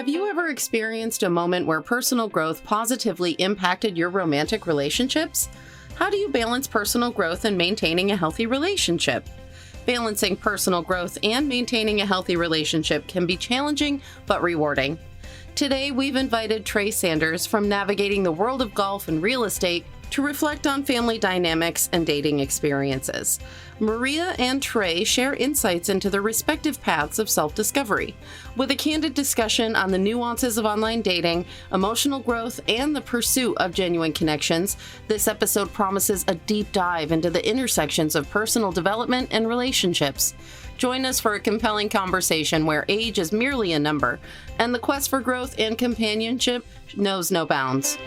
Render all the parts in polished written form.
Have you ever experienced a moment where personal growth positively impacted your romantic relationships? How do you balance personal growth and maintaining a healthy relationship? Balancing personal growth and maintaining a healthy relationship can be challenging but rewarding. Today, we've invited Trey Sanders from navigating the world of golf and real estate to reflect on family dynamics and dating experiences. Maria and Trey share insights into their respective paths of self-discovery, with a candid discussion on the nuances of online dating, emotional growth, and the pursuit of genuine connections. This episode promises a deep dive into the intersections of personal development and relationships. Join us for a compelling conversation where age is merely a number, and the quest for growth and companionship knows no bounds.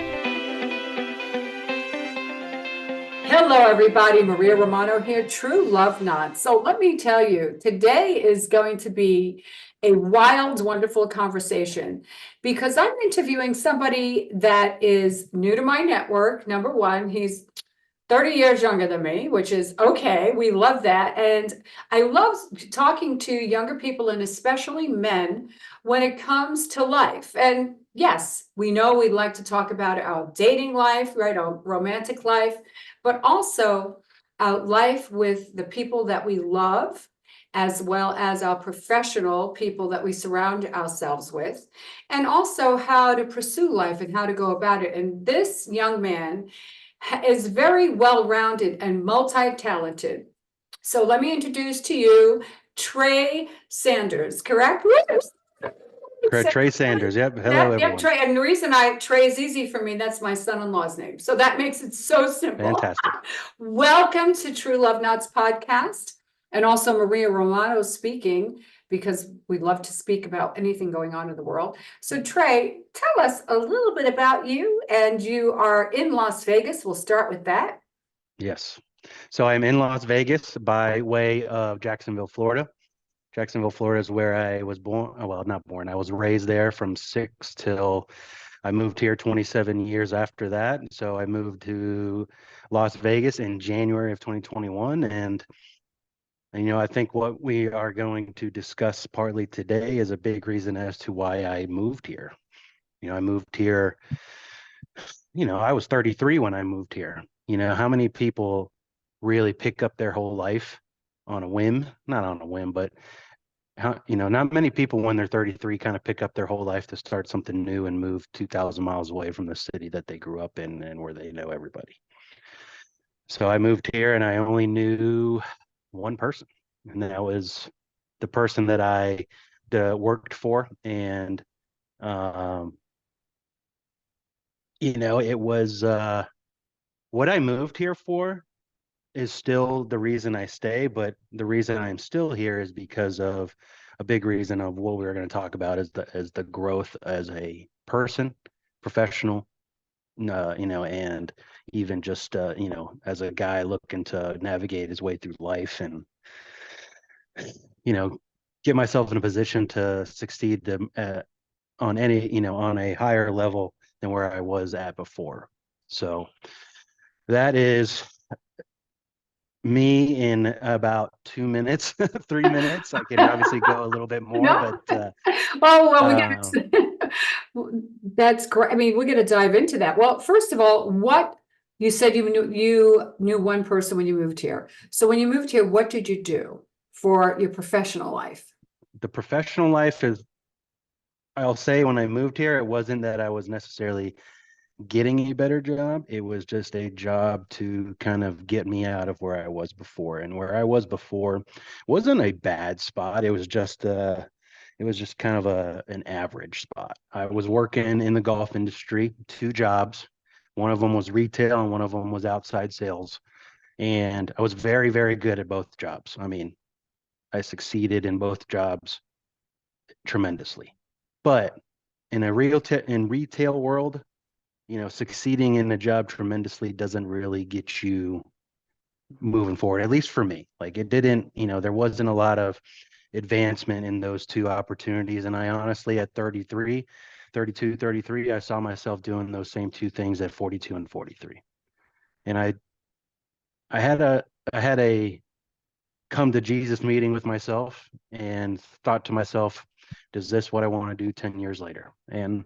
Hello, everybody. Maria Romano here, True Love Not. So let me tell you, today is going to be a wild, wonderful conversation because I'm interviewing somebody that is new to my network. Number one, he's 30 years younger than me, which is okay. We love that. And I love talking to younger people and especially men when it comes to life. And yes, we know we'd like to talk about our dating life, right? Our romantic life, but also our life with the people that we love, as well as our professional people that we surround ourselves with, and also how to pursue life and how to go about it. And this young man is very well-rounded and multi-talented. So let me introduce to you Trey Sanders, correct? Correct, Trey Sanders. Yep. Hello, everyone. Yep, Trey. And the reason Trey is easy for me, that's my son-in-law's name. So that makes it so simple. Fantastic. Welcome to True Love Nots podcast. And also Maria Romano speaking, because we'd love to speak about anything going on in the world. So Trey, tell us a little bit about you. And you are in Las Vegas. We'll start with that. Yes. So I'm in Las Vegas by way of Jacksonville, Florida. Jacksonville, Florida is where I was born. Well, not born. I was raised there from 6 till I moved here 27 years after that. So I moved to Las Vegas in January of 2021. And I think what we are going to discuss partly today is a big reason as to why I moved here. I moved here, I was 33 when I moved here. How many people really pick up their whole life on a whim? Not on a whim, but not many people when they're 33 kind of pick up their whole life to start something new and move 2,000 miles away from the city that they grew up in and where they know everybody. So I moved here and I only knew one person, and that was the person that I worked for. And it was what I moved here for is still the reason I stay, but the reason I'm still here is because of a big reason of what we're going to talk about is the growth as a person, professional, and even just as a guy looking to navigate his way through life and get myself in a position to succeed on a higher level than where I was at before. So that is me in about 2 minutes, 3 minutes. I can obviously go a little bit more, but that's great. I mean, we're going to dive into that. Well, first of all, what you said you knew one person when you moved here. So when you moved here, what did you do for your professional life? The professional life is, I'll say when I moved here, it wasn't that I was necessarily getting a better job. It was just a job to kind of get me out of where I was before. And where I was before wasn't a bad spot. It was just kind of an average spot. I was working in the golf industry, 2 jobs. One of them was retail and one of them was outside sales. And I was very, very good at both jobs. I mean, I succeeded in both jobs tremendously. But in a retail world, succeeding in a job tremendously doesn't really get you moving forward, at least for me. Like it didn't, there wasn't a lot of advancement in those 2 opportunities. And I honestly, at 32, 33, I saw myself doing those same 2 things at 42 and 43. And I had a come to Jesus meeting with myself and thought to myself, Is this what I want to do 10 years later? And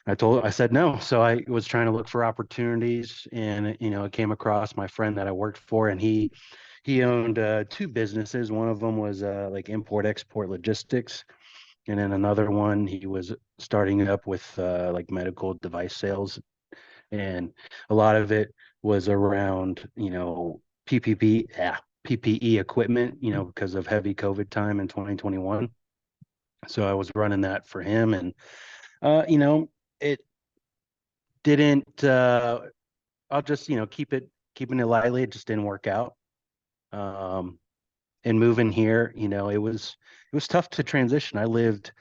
I said no. So I was trying to look for opportunities, and I came across my friend that I worked for, and he owned two businesses. One of them was like import export logistics, and then another one he was starting up with like medical device sales, and a lot of it was around PPE equipment, because of heavy COVID time in 2021. So I was running that for him, and it didn't. I'll just keeping it lightly. It just didn't work out. Um, and moving here, it was tough to transition. I lived,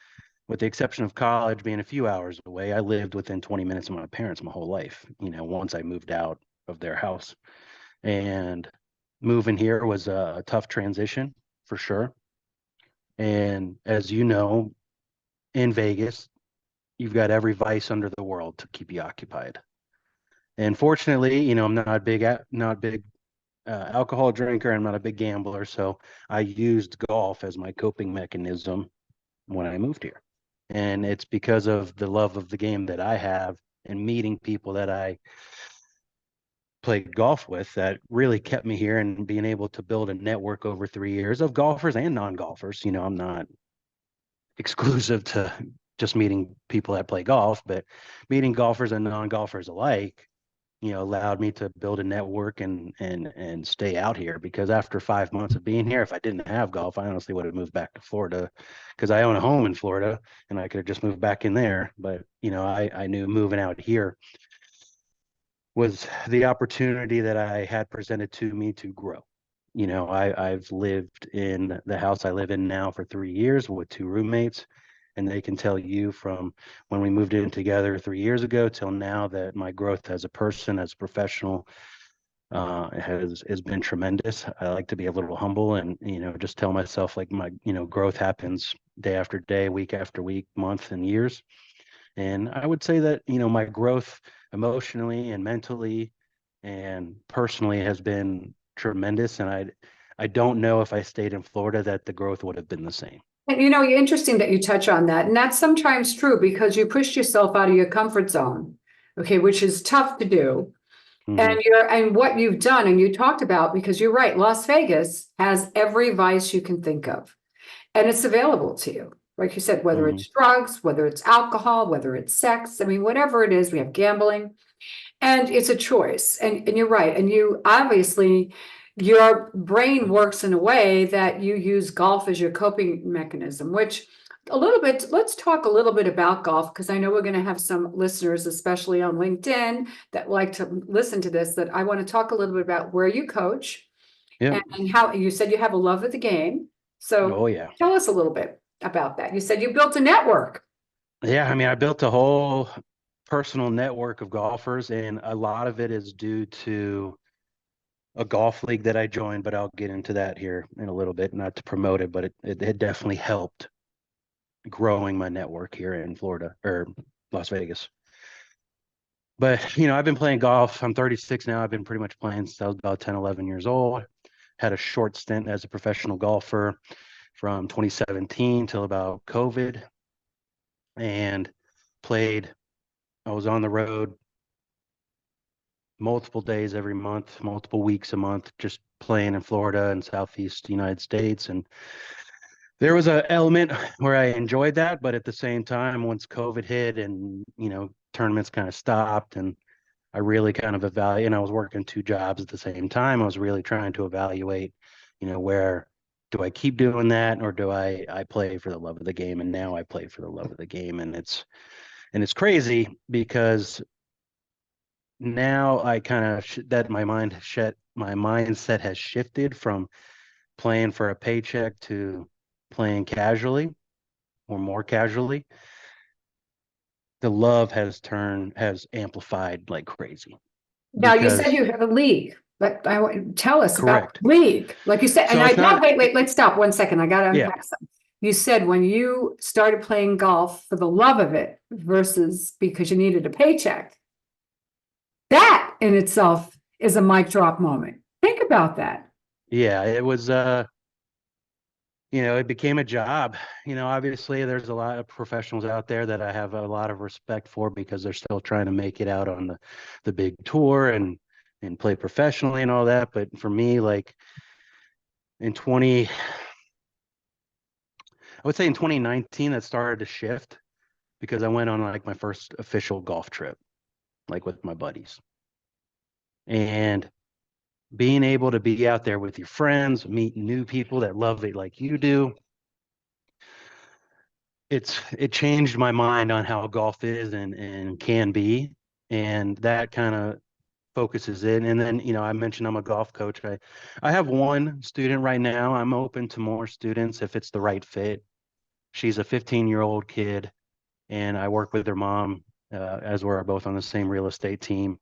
with the exception of college being a few hours away, I lived within 20 minutes of my parents my whole life. Once I moved out of their house, and moving here was a tough transition for sure. And as you know, in Vegas, you've got every vice under the world to keep you occupied. And fortunately, I'm not a big alcohol drinker. I'm not a big gambler, so I used golf as my coping mechanism when I moved here. And it's because of the love of the game that I have and meeting people that I played golf with that really kept me here, and being able to build a network over 3 years of golfers and non-golfers. I'm not exclusive to just meeting people that play golf, but meeting golfers and non-golfers alike, allowed me to build a network and stay out here. Because after 5 months of being here, if I didn't have golf, I honestly would have moved back to Florida, because I own a home in Florida and I could have just moved back in there. But I knew moving out here was the opportunity that I had presented to me to grow. I've lived in the house I live in now for 3 years with two roommates, and they can tell you from when we moved in together 3 years ago till now that my growth as a person, as a professional, has been tremendous. I like to be a little humble and just tell myself, like, my growth happens day after day, week after week, month and years. And I would say that my growth emotionally and mentally and personally has been tremendous. And I don't know if I stayed in Florida that the growth would have been the same. And interesting that you touch on that. And that's sometimes true because you pushed yourself out of your comfort zone, okay, which is tough to do. Mhm. And what you've done, and you talked about, because you're right, Las Vegas has every vice you can think of, and it's available to you. Like you said, whether Mhm. it's drugs, whether it's alcohol, whether it's sex, I mean, whatever it is, we have gambling, and it's a choice. And you're right. And you obviously, your brain works in a way that you use golf as your coping mechanism, which a little bit, let's talk a little bit about golf, because I know we're going to have some listeners, especially on LinkedIn, that like to listen to this, that I want to talk a little bit about where you coach Yep. and how you said you have a love of the game. So Oh yeah. tell us a little bit about that. You said you built a network. Yeah. I mean, I built a whole personal network of golfers, and a lot of it is due to a golf league that I joined, but I'll get into that here in a little bit, not to promote it, but it definitely helped growing my network here in Florida or Las Vegas. But, I've been playing golf. I'm 36 now. I've been pretty much playing since I was about 10, 11 years old. Had a short stint as a professional golfer from 2017 till about COVID, and played. I was on the road multiple days every month, multiple weeks a month, just playing in Florida and Southeast United States. And there was an element where I enjoyed that, but at the same time, once COVID hit and, tournaments kind of stopped, and I really kind of and I was working two jobs at the same time. I was really trying to evaluate, where do I keep doing that, or do I play for the love of the game? And now I play for the love of the game. And it's crazy because now I kind of that my mindset has shifted from playing for a paycheck to playing casually or more casually. The love has amplified like crazy Now you said because you have a league, but I want tell us about correct. the league. Like you said, and So it's no, not, wait, let's stop 1 second. I got to yeah, unpack something. You said when you started playing golf for the love of it versus because you needed a paycheck. That in itself is a mic drop moment. Think about that. yeah, it was it became a job. Obviously there's a lot of professionals out there that I have a lot of respect for because they're still trying to make it out on the big tour and play professionally and all that. But for me, like in 20, I would say in 2019, that started to shift because I went on like my first official golf trip, like with my buddies. And being able to be out there with your friends, meet new people that love it like you do, it changed my mind on how golf is and can be. And that kind of focuses in. And then, I mentioned I'm a golf coach. I have one student right now. I'm open to more students if it's the right fit. She's a 15-year-old kid, and I work with her mom, as we're both on the same real estate team.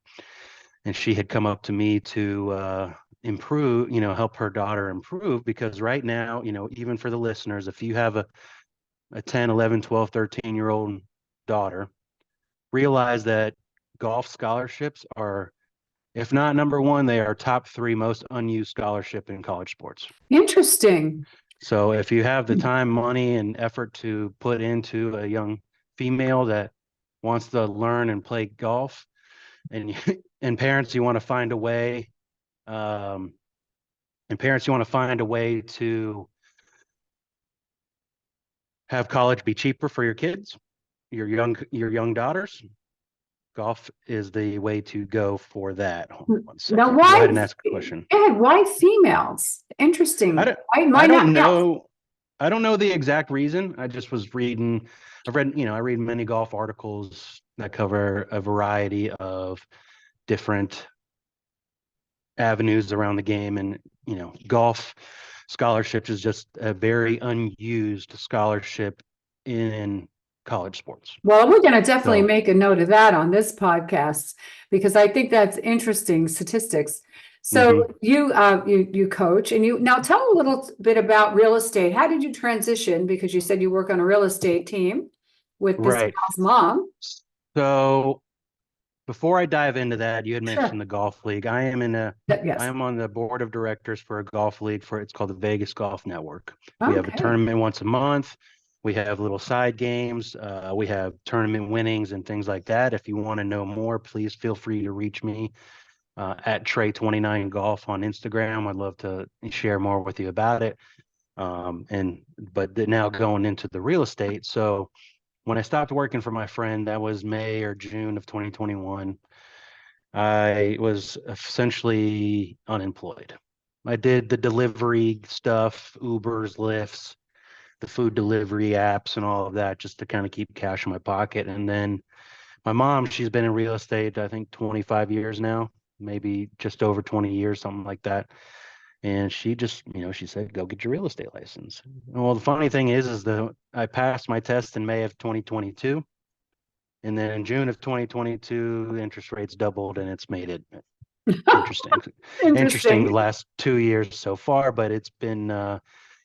And she had come up to me to improve, help her daughter improve, because right now, even for the listeners, if you have a 10, 11, 12, 13-year-old daughter, realize that golf scholarships are, if not number one, they are top three most unused scholarship in college sports. Interesting. So if you have the time, money, and effort to put into a young female that wants to learn and play golf, and and parents, you want to find a way, to have college be cheaper for your kids, your young daughters, golf is the way to go for that. Hold on one second. Now, Go why? ahead and ask a question. Why females? Interesting. I Why not don't males? know. I don't know the exact reason. I just was reading. I read many golf articles that cover a variety of different avenues around the game, and golf scholarships is just a very unused scholarship in college sports. Well, we're going to definitely So, make a note of that on this podcast because I think that's interesting statistics. So you coach, and now tell a little bit about real estate. How did you transition? Because you said you work on a real estate team with this right. gal's mom. So before I dive into that, you had Sure. mentioned the golf league. I Yes. am on the board of directors for a golf league it's called the Vegas Golf Network. We have a Okay. tournament once a month. We have little side games. We have tournament winnings and things like that. If you want to know more, please feel free to reach me at Trey29 Golf on Instagram. I'd love to share more with you about it. But now going into the real estate. So when I stopped working for my friend, that was May or June of 2021, I was essentially unemployed. I did the delivery stuff, Ubers, Lyfts, the food delivery apps and all of that, just to kind of keep cash in my pocket. And then my mom, she's been in real estate, I think 25 years now, maybe just over 20 years, something like that. And she just, she said, go get your real estate license. Well, the funny thing is I passed my test in May of 2022. And then in June of 2022, the interest rates doubled, and it's made it interesting the last 2 years so far. But it's been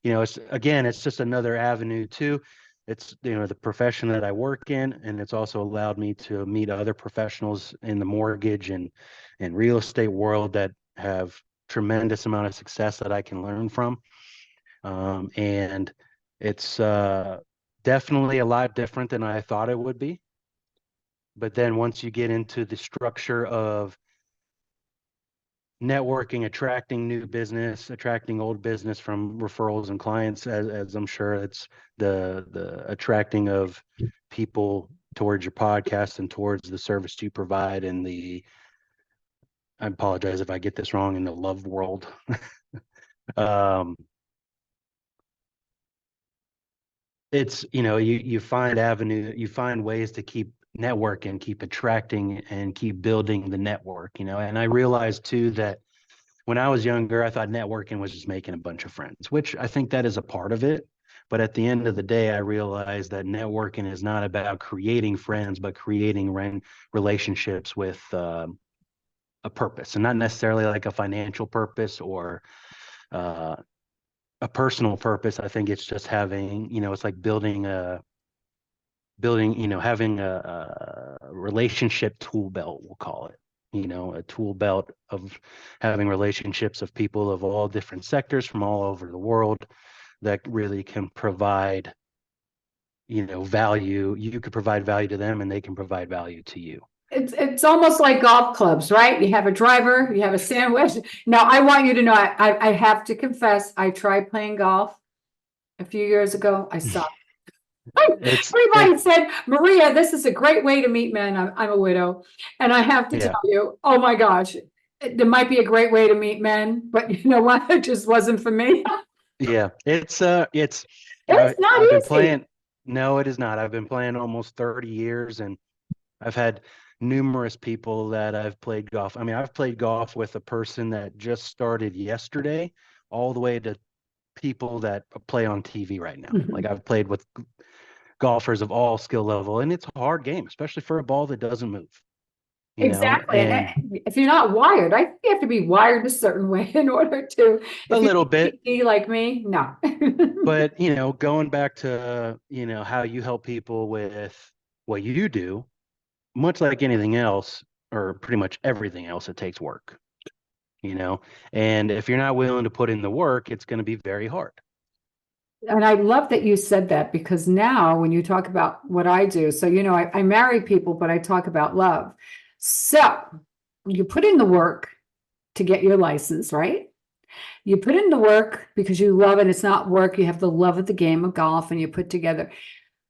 it's just another avenue too. It's the profession that I work in, and it's also allowed me to meet other professionals in the mortgage and real estate world that have tremendous amount of success that I can learn from. And it's definitely a lot different than I thought it would be. But then once you get into the structure of networking, attracting new business, attracting old business from referrals and clients, as I'm sure it's the attracting of people towards your podcast and towards the service you provide, and I apologize if I get this wrong, in the love world. It's, you find ways to keep networking, keep attracting, and keep building the network, and I realized too that when I was younger, I thought networking was just making a bunch of friends, which I think that is a part of it. But at the end of the day, I realized that networking is not about creating friends, but creating relationships with a purpose, and not necessarily like a financial purpose or a personal purpose. I think it's just having, it's like having a relationship tool belt, we'll call it, a tool belt of having relationships of people of all different sectors from all over the world that really can provide, value. You could provide value to them and they can provide value to you. It's almost like golf clubs, right? You have a driver, you have a sandwich. Now, I want you to know, I have to confess, I tried playing golf a few years ago. I sucked. Everybody said, Maria, this is a great way to meet men. I'm a widow. And I have to tell you, oh my gosh, there might be a great way to meet men, but you know what? It just wasn't for me. Yeah, it's not I've been easy. playing. No, it is not. I've been playing almost 30 years, and I've had numerous people that I've played golf. I mean, I've played golf with a person that just started yesterday, all the way to people that play on TV right now. Like, I've played with golfers of all skill level, and it's a hard game, especially for a ball that doesn't move. Exactly. And if you're not wired, I think you have to be wired a certain way in order to. a little bit, like me, no. but going back to how you help people with what you do, much like anything else, or pretty much everything else, it takes work. And if you're not willing to put in the work, it's going to be very hard. And I love that you said that, because now when you talk about what I do, so I marry people, but I talk about love. So you put in the work to get your license, right? You put in the work because you love it. It's not work. You have the love of the game of golf, and you put together.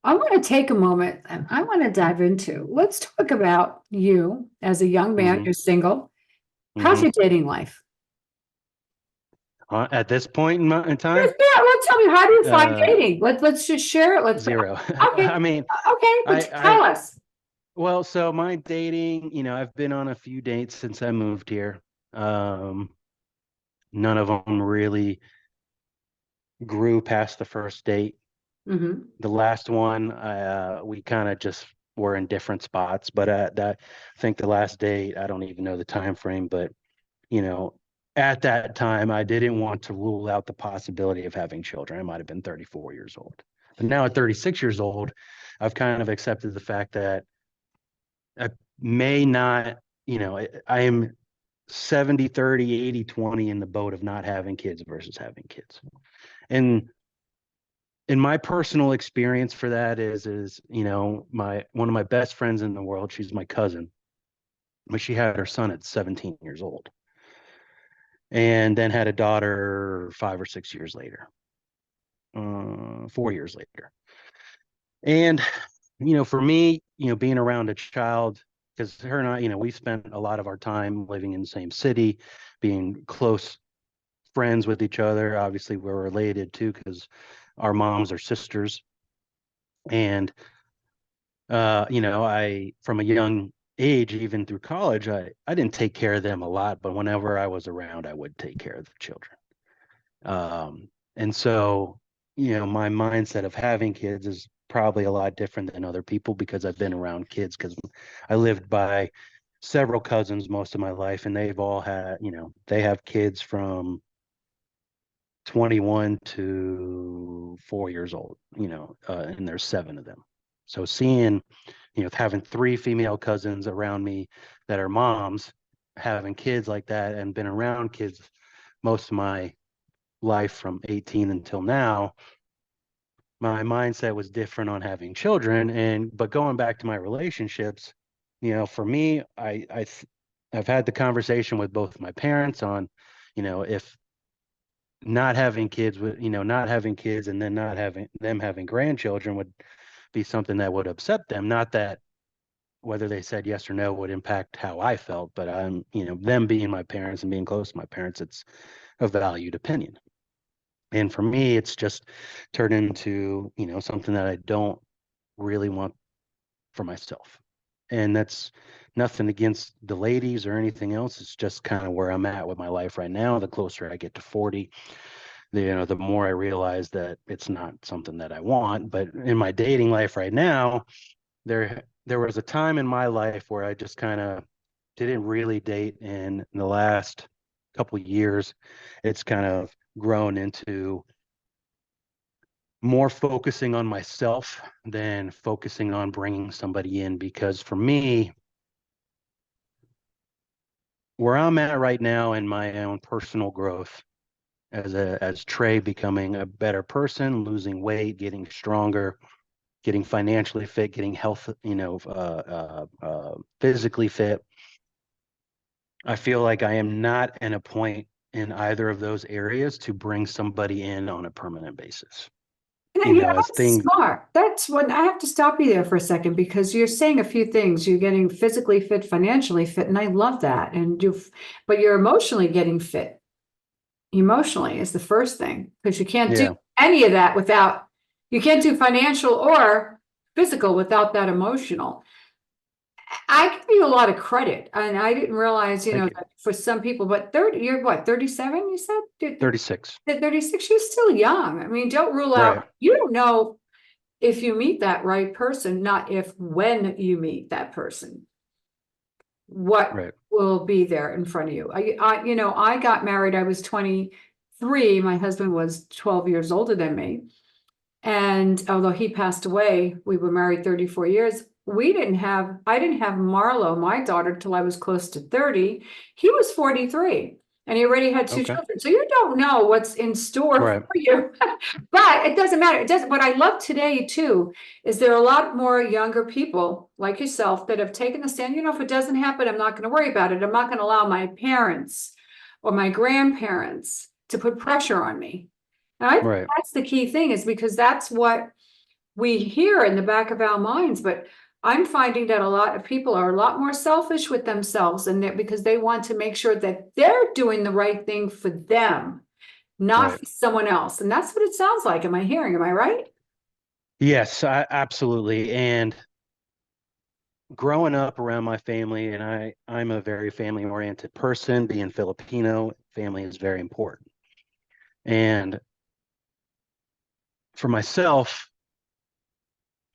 I want to take a moment and I want to dive into, let's talk about you as a young man. You're single. How's your dating life? At this point in time? Yeah, well, tell me, how do you find dating? Let's just share it. Let's zero. Okay. I mean, okay, but tell us. Well, so my dating, I've been on a few dates since I moved here. None of them really grew past the first date. The last one, we kind of just were in different spots, but I think the last date, I don't even know the time frame, but at that time, I didn't want to rule out the possibility of having children. I might have been 34 years old. But now at 36 years old, I've kind of accepted the fact that I may not, I am 70, 30, 80, 20 in the boat of not having kids versus having kids. And in my personal experience for that is one of my best friends in the world, she's my cousin, but she had her son at 17 years old. And then had a daughter 5 or 6 years later, 4 years later. And, for me, being around a child, because her and I, we spent a lot of our time living in the same city, being close friends with each other. Obviously, we're related too, because our moms are sisters. And, I, from a young age, even through college, I didn't take care of them a lot, but whenever I was around, I would take care of the children. And so, my mindset of having kids is probably a lot different than other people, because I've been around kids, because I lived by several cousins most of my life, and they've all had, they have kids from 21 to 4 years old, and there's 7 of them. So seeing, having 3 female cousins around me that are moms, having kids like that, and been around kids most of my life from 18 until now, my mindset was different on having children. But going back to my relationships, for me, I've had the conversation with both my parents on, if not having kids not having kids and then not having them having grandchildren would be something that would upset them. Not that whether they said yes or no would impact how I felt, but them being my parents and being close to my parents, it's a valued opinion. And for me, it's just turned into, something that I don't really want for myself. And that's nothing against the ladies or anything else. It's just kind of where I'm at with my life right now. The closer I get to 40, the more I realize that it's not something that I want. But in my dating life right now, there was a time in my life where I just kind of didn't really date. And in the last couple of years, it's kind of grown into more focusing on myself than focusing on bringing somebody in. Because for me, where I'm at right now in my own personal growth, as Trey becoming a better person, losing weight, getting stronger, getting financially fit, getting health, physically fit. I feel like I am not at a point in either of those areas to bring somebody in on a permanent basis. As That's things, smart. That's when I have to stop you there for a second, because you're saying a few things. You're getting physically fit, financially fit, and I love that. But you're emotionally getting fit. Emotionally is the first thing, because you can't do yeah, any of that without, you can't do financial or physical without that emotional. I give you a lot of credit, and I didn't realize, thank you. that for some people, but 30, you're what, 37, you said? 36. At 36, you're still young. I mean, don't rule Right, out, you don't know if you meet that right person, not if, when you meet that person, what right. will be there in front of you. I got married, I was 23. My husband was 12 years older than me. And although he passed away, we were married 34 years. I didn't have Marlo, my daughter, till I was close to 30. He was 43 and he already had two Okay. children. So you don't know what's in store Right, for you. But it doesn't matter. It doesn't. What I love today too is there are a lot more younger people like yourself that have taken the stand. If it doesn't happen, I'm not going to worry about it. I'm not going to allow my parents or my grandparents to put pressure on me. And I think right. that's the key thing, is because that's what we hear in the back of our minds. But I'm finding that a lot of people are a lot more selfish with themselves, and that because they want to make sure that they're doing the right thing for them, not Right. for someone else. And that's what it sounds like. Am I right? Yes, absolutely. And growing up around my family, and I'm a very family oriented person, being Filipino, family is very important. And for myself,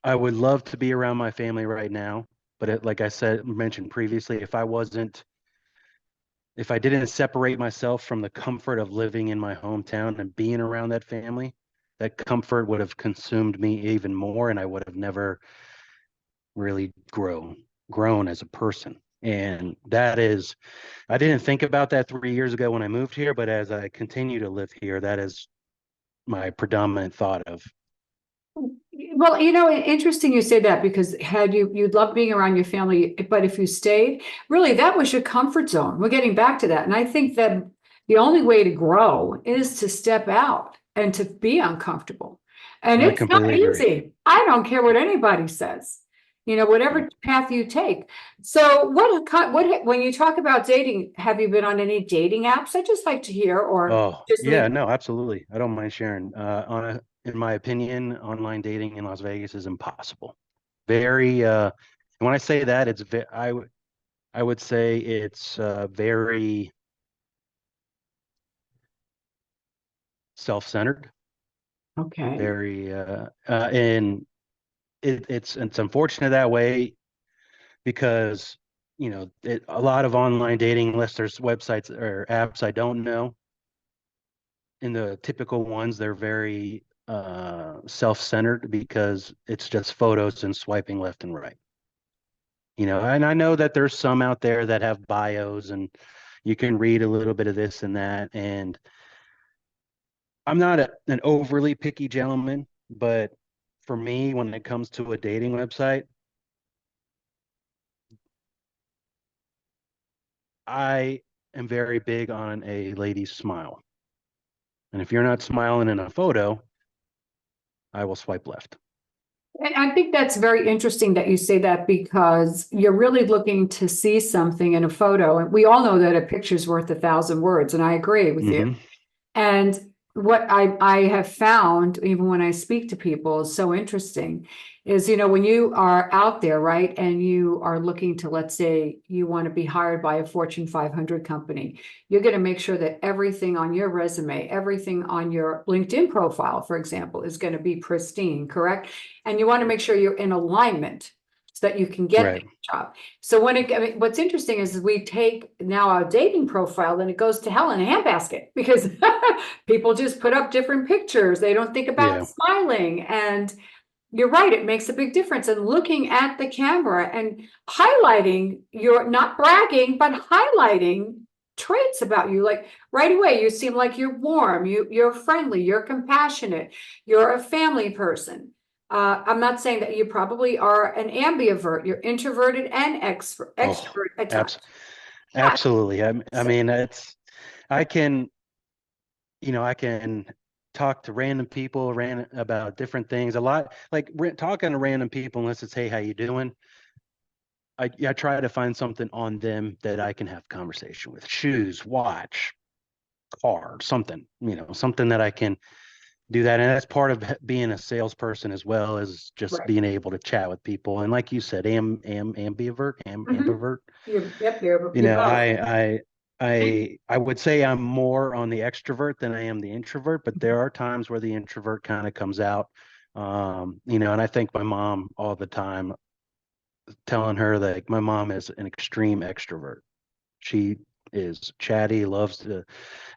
I would love to be around my family right now, but like I said, mentioned previously, if I didn't separate myself from the comfort of living in my hometown and being around that family, that comfort would have consumed me even more, and I would have never really grown as a person. And that is, I didn't think about that 3 years ago when I moved here, but as I continue to live here, that is my predominant thought of. Well, interesting you say that, because you'd love being around your family, but if you stayed, really, that was your comfort zone. We're getting back to that. And I think that the only way to grow is to step out and to be uncomfortable. And I it's not completely agree. easy. I don't care what anybody says, whatever path you take. So when you talk about dating, have you been on any dating apps? I just like to hear, or Oh, just yeah, leave. no, absolutely. I don't mind sharing. In my opinion, online dating in Las Vegas is impossible. Very, and when I say that, I would say it's very self-centered, Okay. very, and it's unfortunate that way because a lot of online dating, unless there's websites or apps I don't know, in the typical ones, they're very self-centered because it's just photos and swiping left and right. And I know that there's some out there that have bios and you can read a little bit of this and that. And I'm not an overly picky gentleman, but for me, when it comes to a dating website, I am very big on a lady's smile. And if you're not smiling in a photo, I will swipe left. And I think that's very interesting that you say that, because you're really looking to see something in a photo. And we all know that a picture's worth 1,000 words, and I agree with you. Hmm. And what I have found, even when I speak to people, is so interesting, is, when you are out there, right, and you are looking to, let's say you want to be hired by a Fortune 500 company, you're going to make sure that everything on your resume, everything on your LinkedIn profile, for example, is going to be pristine, correct? And you want to make sure you're in alignment so that you can get the Right. job. So what's interesting is we take now our dating profile and it goes to hell in a handbasket, because people just put up different pictures. They don't think about Yeah. smiling. And you're right, it makes a big difference. And looking at the camera and highlighting, you're not bragging, but highlighting traits about you. Like right away, you seem like you're warm, you're friendly, you're compassionate, you're a family person. I'm not saying that you probably are an ambivert. You're introverted and Oh, extrovert at times. Yeah. absolutely. I So, mean, I can, I can talk to random people, about different things. A lot like talking to random people, unless it's, hey, how you doing? I try to find something on them that I can have conversation with. Shoes, watch, car, something, something that I can do that. And that's part of being a salesperson as well, as just right. being able to chat with people. And like you said, Mhm. ambivert. Yep, you're both. I would say I'm more on the extrovert than I am the introvert, but there are times where the introvert kind of comes out. And I thank my mom all the time, telling her that, like, my mom is an extreme extrovert. She is chatty, loves to,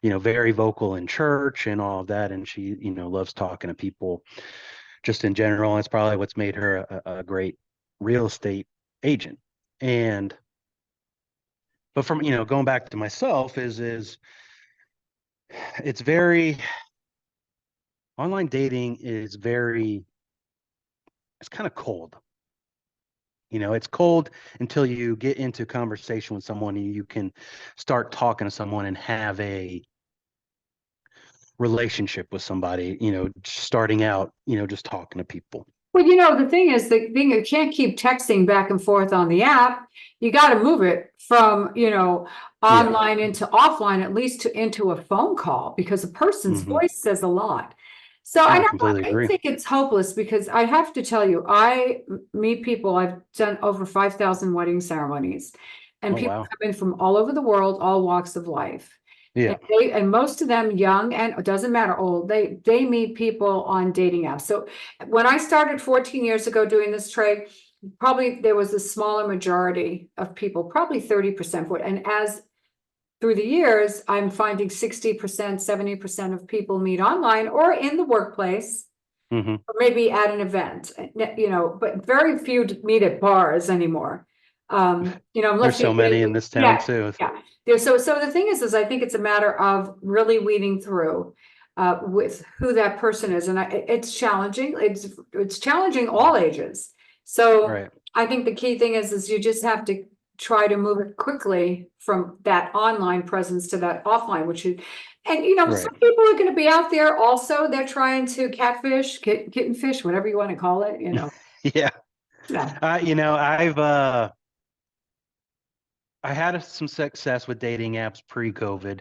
very vocal in church and all of that. And she, loves talking to people just in general. And it's probably what's made her a great real estate agent. And, but from, going back to myself is it's very, online dating is very, it's kind of cold. It's cold until you get into conversation with someone and you can start talking to someone and have a relationship with somebody, starting out, just talking to people. Well, the thing is, you can't keep texting back and forth on the app. You got to move it from, Yeah. online into offline, at least into a phone call, because a person's Hmm. voice says a lot. So I completely I agree. think it's hopeless because I have to tell you, I meet people, I've done over 5,000 wedding ceremonies, and Oh, people wow. come in from all over the world, all walks of life. Yeah. And most of them young, and it doesn't matter old, they meet people on dating apps. So when I started 14 years ago doing this trade, probably there was a smaller majority of people, probably 30% would. And as through the years, I'm finding 60%, 70% of people meet online or in the workplace, Hmm. or maybe at an event, but very few meet at bars anymore. There's Unless so many in this town yeah, too. yeah. So the thing is I think it's a matter of really weeding through with who that person is. And it's challenging. It's challenging all ages. So Right. I think the key thing is you just have to try to move it quickly from that online presence to that offline, and Right. some people are going to be out there also. They're trying to catfish, kitten fish, whatever you want to call it. Yeah. Yeah. I had some success with dating apps pre-COVID,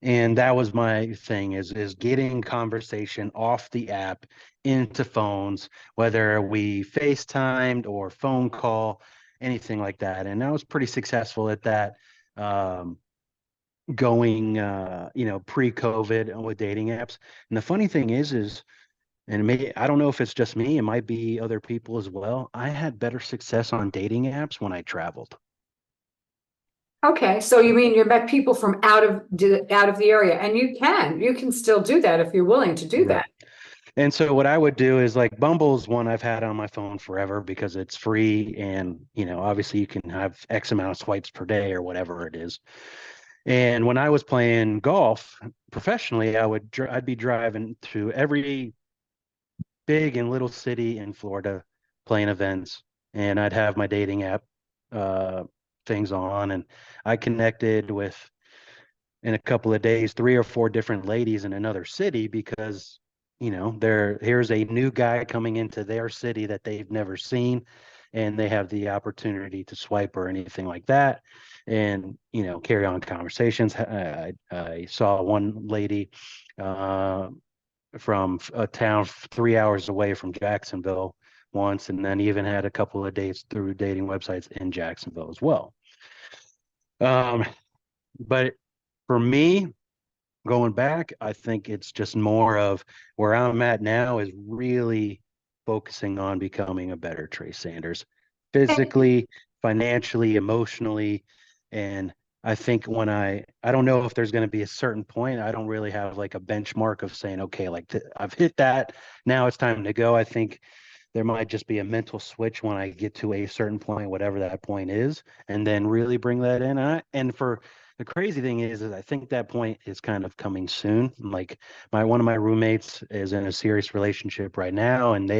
and that was my thing is getting conversation off the app into phones, whether we FaceTimed or phone call, anything like that. And I was pretty successful at that. Um, Going pre-COVID with dating apps. And the funny thing is and I don't know if it's just me, it might be other people as well. I had better success on dating apps when I traveled. Okay. So you mean you met people from out of the area, and you can still do that if you're willing to do Right. that. And so what I would do is, like, Bumble's one I've had on my phone forever because it's free, and obviously you can have X amount of swipes per day or whatever it is. And when I was playing golf professionally, I'd be driving to every big and little city in Florida playing events, and I'd have my dating app uh, things on, and I connected with, in a couple of days, 3 or 4 different ladies in another city because here's a new guy coming into their city that they've never seen, and they have the opportunity to swipe or anything like that, and carry on conversations. I saw one lady uh, from a town 3 hours away from Jacksonville once, and then even had a couple of dates through dating websites in Jacksonville as well. Um, but for me, going back, I think it's just more of where I'm at now is really focusing on becoming a better Trey Sanders, physically, financially, emotionally. And I think I don't know if there's going to be a certain point. I don't really have like a benchmark of saying, okay, like I've hit that. Now it's time to go. I think there might just be a mental switch when I get to a certain point, whatever that point is, and then really bring that in. And for the crazy thing is I think that point is kind of coming soon. Like one of my roommates is in a serious relationship right now, and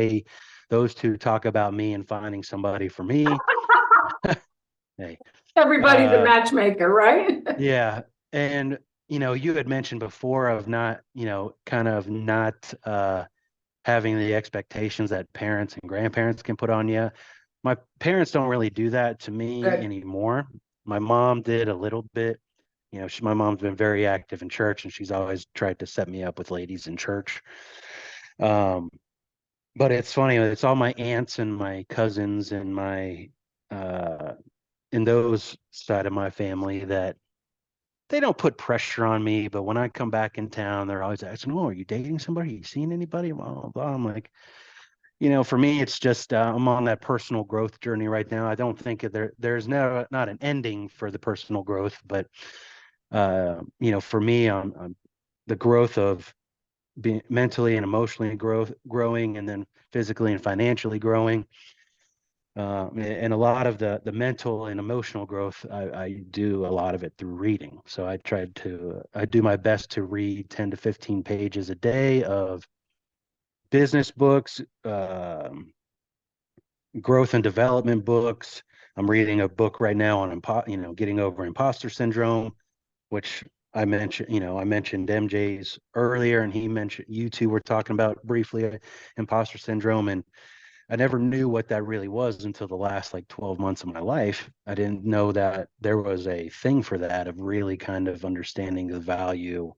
those two talk about me and finding somebody for me. Hey, Everybody's a matchmaker, right? yeah. And, you had mentioned before of not, kind of not having the expectations that parents and grandparents can put on you. My parents don't really do that to me Good. anymore. My mom did a little bit. My mom's been very active in church, and she's always tried to set me up with ladies in church. Um, but it's funny, it's all my aunts and my cousins and my in those side of my family that they don't put pressure on me, but when I come back in town, they're always asking, "Oh, are you dating somebody? Are you seeing anybody?" Blah, blah, blah. I'm like, for me, it's just I'm on that personal growth journey right now. I don't think there's not an ending for the personal growth, but for me, on the growth of being mentally and emotionally growing, and then physically and financially growing. And a lot of the mental and emotional growth, I do a lot of it through reading. So I do my best to read 10 to 15 pages a day of business books, growth and development books. I'm reading a book right now on getting over imposter syndrome, which I mentioned MJ's earlier, and he mentioned you two were talking about briefly imposter syndrome, and I never knew what that really was until the last like 12 months of my life. I didn't know that there was a thing for that, of really kind of understanding the value,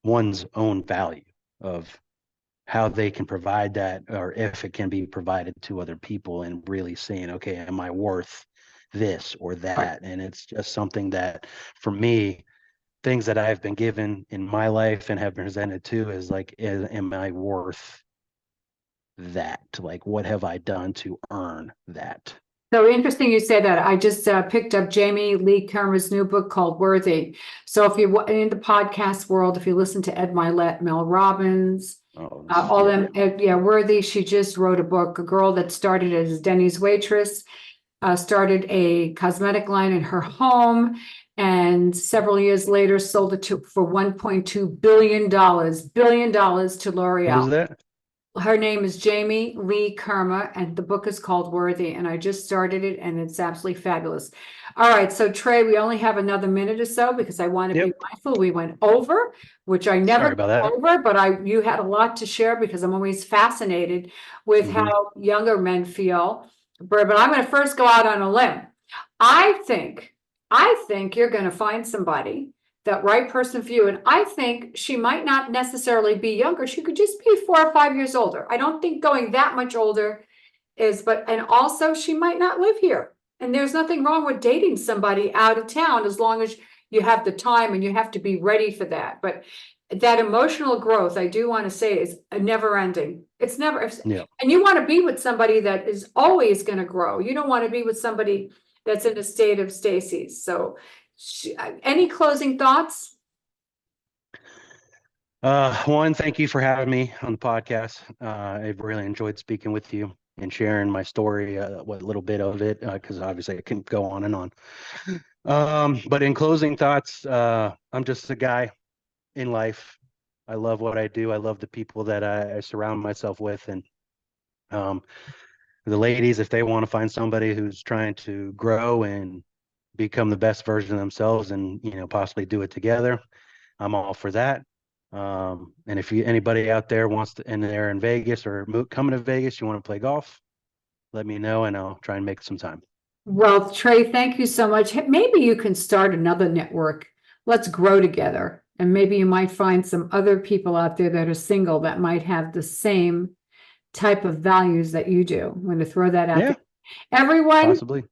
one's own value of how they can provide that, or if it can be provided to other people, and really saying, okay, am I worth this or that? And it's just something that for me, things that I've been given in my life and have been presented to is like, am I worth that? Like, what have I done to earn that? So interesting you say that. I just picked up Jamie Lee Kermer's new book called Worthy. So if you're in the podcast world, if you listen to Ed Milet, Mel Robbins, all them, Worthy, she just wrote a book. A girl that started as Denny's waitress, started a cosmetic line in her home, and several years later sold it for $1.2 billion to L'Oreal. What is that? Her name is Jamie Lee Kerma, and the book is called Worthy, and I just started it, and it's absolutely fabulous. All right, so Trey, we only have another minute or so because I want to be mindful. We went over, which I never go over, but you had a lot to share because I'm always fascinated with how younger men feel. But I'm going to first go out on a limb. I think you're going to find somebody, that right person for you. And I think she might not necessarily be younger. She could just be 4 or 5 years older. I don't think going that much older and also she might not live here. And there's nothing wrong with dating somebody out of town as long as you have the time and you have to be ready for that. But that emotional growth, I do want to say, is never ending. It's never, and you want to be with somebody that is always going to grow. You don't want to be with somebody that's in a state of stasis. So any closing thoughts? One, thank you for having me on the podcast. I've really enjoyed speaking with you and sharing my story, what little bit of it, because obviously I can go on and on. But in closing thoughts, I'm just a guy in life. I love what I do. I love the people that I surround myself with. And the ladies, if they want to find somebody who's trying to grow and become the best version of themselves and, possibly do it together, I'm all for that. And if anybody out there wants to, and they're in Vegas or coming to Vegas, you want to play golf, let me know and I'll try and make some time. Well, Trey, thank you so much. Maybe you can start another network. Let's grow together. And maybe you might find some other people out there that are single that might have the same type of values that you do. I'm going to throw that out there. Everyone, possibly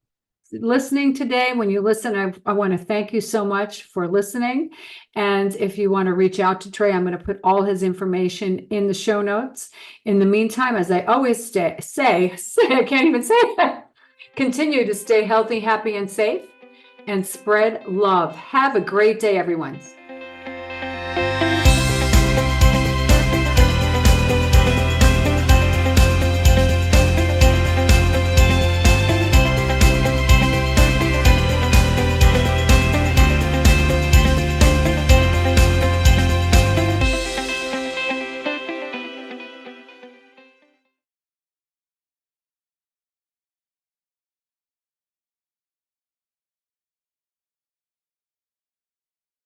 listening today, when you listen, I want to thank you so much for listening. And if you want to reach out to Trey, I'm going to put all his information in the show notes. In the meantime, as I always say, I can't even say that. Continue to stay healthy, happy, and safe, and spread love. Have a great day, everyone.